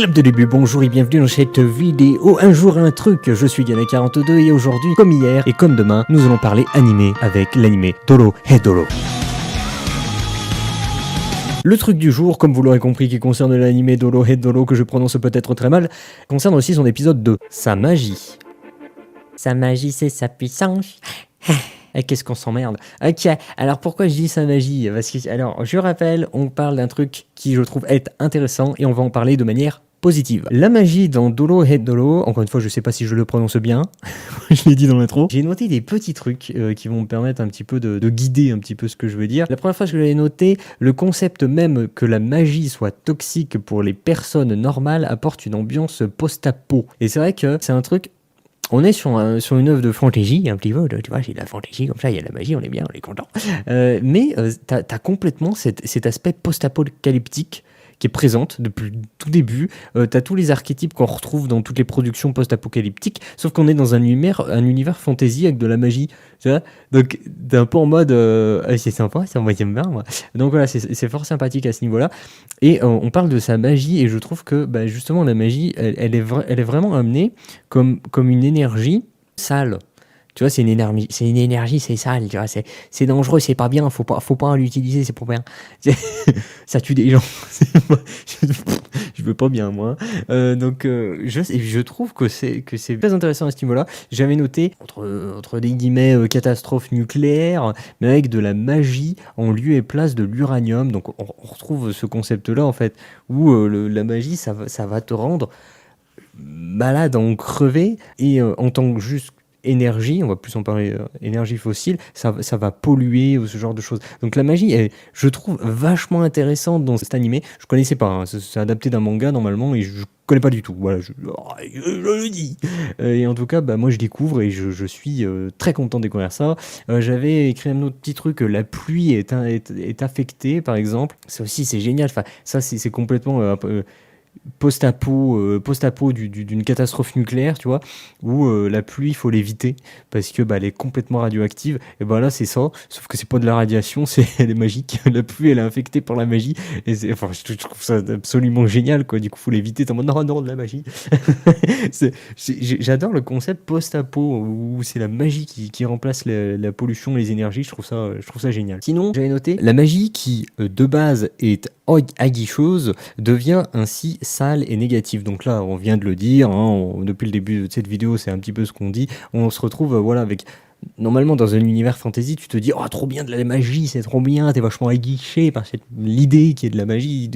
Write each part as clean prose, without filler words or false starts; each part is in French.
Club de début, bonjour et bienvenue dans cette vidéo Un jour un truc. Je suis Yana42 et aujourd'hui, comme hier et comme demain, nous allons parler animé avec l'animé Doro Hedoro. Le truc du jour, comme vous l'aurez compris, qui concerne l'animé Doro Hedoro, que je prononce peut-être très mal, concerne aussi son épisode 2, sa magie. Sa magie, c'est sa puissance. Et qu'est-ce qu'on s'emmerde. Ok, alors pourquoi je dis sa magie? Parce que, alors, je rappelle, on parle d'un truc qui, je trouve, est intéressant et on va en parler de manière positive. La magie dans Doro Hedoro, encore une fois, je sais pas si je le prononce bien, je l'ai dit dans l'intro. J'ai noté des petits trucs qui vont me permettre un petit peu de guider un petit peu ce que je veux dire. La première fois que j'avais noté, le concept même que la magie soit toxique pour les personnes normales apporte une ambiance post-apo. Et c'est vrai que c'est un truc. On est sur une œuvre de fantaisie, un petit peu, tu vois, c'est de la fantaisie, comme ça, il y a de la magie, on est bien, on est content. Mais t'as complètement cet aspect post-apocalyptique qui est présente depuis le tout début. T'as tous les archétypes qu'on retrouve dans toutes les productions post-apocalyptiques, sauf qu'on est dans un univers fantasy avec de la magie, tu vois. Donc, t'es un peu en mode, c'est sympa, ça, moi j'aime bien, moi. Donc voilà, c'est fort sympathique à ce niveau-là. Et on parle de sa magie, et je trouve que, bah, justement, la magie, elle est vraiment amenée comme une énergie sale. Tu vois, c'est une énergie, c'est sale, tu vois, c'est dangereux, c'est pas bien, faut pas l'utiliser, c'est pour rien. Ça tue des gens. Je veux pas bien, moi. Donc, je trouve que c'est très intéressant à ce niveau-là. J'avais noté, entre des guillemets, catastrophe nucléaire, mais avec de la magie en lieu et place de l'uranium. Donc, on retrouve ce concept-là, en fait, où la magie, ça va te rendre malade, en crever, et en tant que juste énergie, on va plus en parler, énergie fossile, ça va polluer ou ce genre de choses. Donc la magie est, je trouve, vachement intéressante dans cet animé. Je connaissais pas, hein, c'est adapté d'un manga normalement et je connais pas du tout. Voilà, je le dis. Et en tout cas, bah, moi je découvre et je suis très content de découvrir ça. J'avais écrit un autre petit truc, la pluie est affectée par exemple. Ça aussi c'est génial. Enfin, ça c'est complètement post-apo d'une catastrophe nucléaire, tu vois, où la pluie, il faut l'éviter parce que bah, elle est complètement radioactive. Et bah là, c'est ça, sauf que c'est pas de la radiation, elle est magique. La pluie, elle est infectée par la magie. Et enfin, je trouve ça absolument génial, quoi. Du coup, faut l'éviter. T'es en mode non, de la magie. J'adore le concept post-apo où c'est la magie qui remplace la pollution, les énergies. Je trouve ça génial. Sinon, j'avais noté la magie qui, de base, est aguicheuse, devient ainsi sale et négative. Donc là, on vient de le dire, hein, depuis le début de cette vidéo, c'est un petit peu ce qu'on dit. On se retrouve voilà, avec... Normalement, dans un univers fantasy, tu te dis « Oh, trop bien de la magie, c'est trop bien, t'es vachement aguiché par l'idée qui est de la magie,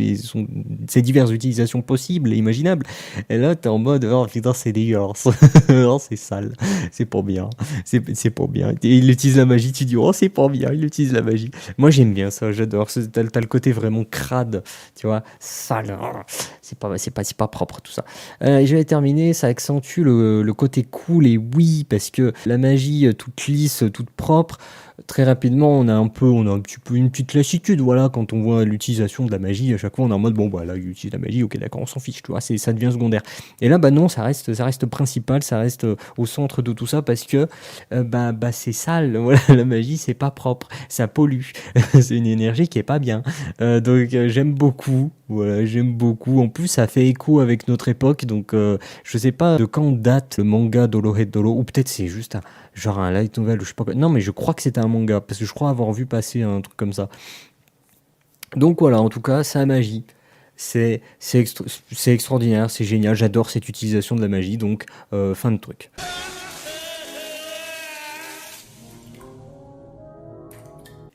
ces diverses utilisations possibles et imaginables. » Et là, t'es en mode « Oh putain, c'est dégueulasse, oh, c'est sale, c'est pas bien, c'est pas bien. » Et il utilise la magie, tu dis « Oh, c'est pas bien, il utilise la magie. » Moi, j'aime bien ça, j'adore. T'as le côté vraiment crade, tu vois, sale, c'est pas propre tout ça. J'avais terminé, ça accentue le côté cool et oui, parce que la magie toute lisse, toute propre, très rapidement on a un petit peu une petite lassitude, voilà, quand on voit l'utilisation de la magie, à chaque fois on est en mode bon bah là il utilise la magie, ok d'accord, on s'en fiche, tu vois, ça devient secondaire. Et là bah non, ça reste principal, ça reste au centre de tout ça parce que bah c'est sale, voilà, la magie c'est pas propre, ça pollue, c'est une énergie qui est pas bien. Donc j'aime beaucoup. Voilà, j'aime beaucoup. En plus, ça fait écho avec notre époque, donc je sais pas de quand date le manga Doro Hedoro, ou peut-être c'est juste un light novel, ou je sais pas quoi. Non, mais je crois que c'était un manga, parce que je crois avoir vu passer un truc comme ça. Donc voilà, en tout cas, sa magie. C'est extraordinaire, c'est génial, j'adore cette utilisation de la magie, donc fin de truc.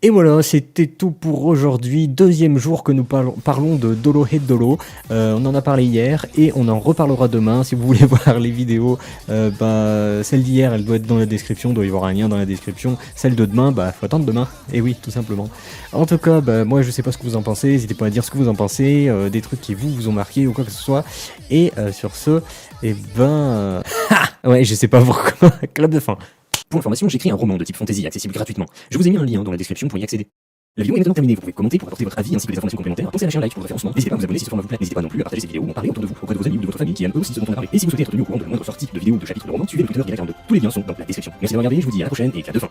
Et voilà, c'était tout pour aujourd'hui, deuxième jour que nous parlons de Doro Hedoro. On en a parlé hier et on en reparlera demain. Si vous voulez voir les vidéos, celle d'hier, elle doit être dans la description, il doit y avoir un lien dans la description. Celle de demain, faut attendre demain. Et oui, tout simplement. En tout cas, moi je sais pas ce que vous en pensez, n'hésitez pas à dire ce que vous en pensez, des trucs qui vous ont marqué ou quoi que ce soit. Et sur ce, ouais, je sais pas pourquoi, clap de fin. Pour information, j'écris un roman de type fantasy accessible gratuitement. Je vous ai mis un lien dans la description pour y accéder. La vidéo est maintenant terminée, vous pouvez commenter pour apporter votre avis ainsi que des informations complémentaires. Pensez à lâcher un like pour le référencement. N'hésitez pas à vous abonner si ce format vous plaît. N'hésitez pas non plus à partager cette vidéo ou en parler autour de vous, auprès de vos amis ou de votre famille qui aiment eux aussi ce dont on a parlé. Et si vous souhaitez être tenu au courant de la moindre sortie de vidéo ou de chapitre de roman, suivez le Twitter Yana42. Tous les liens sont dans la description. Merci d'avoir regardé, je vous dis à la prochaine et qu'à deux fins.